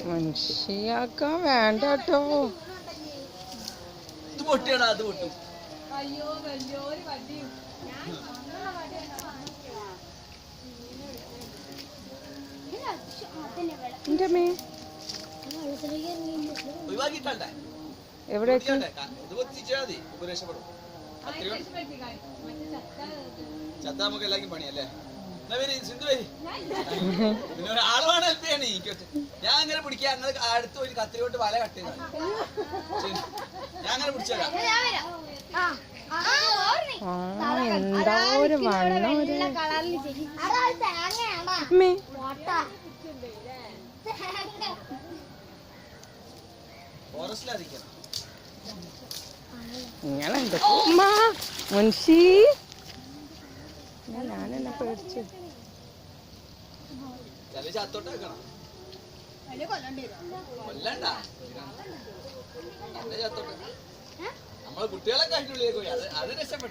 മനുഷ്യാക്കാൻ വേണ്ട കേട്ടോ. ഇത് പൊട്ടിയാടാ, അത് പൊട്ടും. ഒഴിവാക്കിട്ടേ എവിടെ ഇത് കൊത്തിച്ചാൽ മതി, രക്ഷപ്പെടും. ചത്ത നമുക്ക് എല്ലാവർക്കും പണിയല്ലേ. സിന്ധു വരി, പിന്നെ ഒരാള് വേണം ഹെൽപ്പ് ചെയ്യണേ. ഞാൻ അങ്ങനെ പിടിക്കാം, ഞങ്ങൾ അടുത്ത് പോയി കത്തിരിയോട്ട് വല കട്ട് ചെയ്ത ഞാൻ അങ്ങനെ പിടിച്ചേരാം. എന്താ ഒരു ഫോറസ്റ്റിലായിരിക്കണം. നിങ്ങളുണ്ട് മുൻഷി. ഞാനെന്നെ പേടിച്ചു. ചത്തോട്ട് വെക്കണം, കൊല്ലണ്ട. ചത്തോട്ട് നമ്മള് കുട്ടികളെ കഴിഞ്ഞുള്ളിലേക്ക് പോയി, അത് രക്ഷപ്പെട്ടു.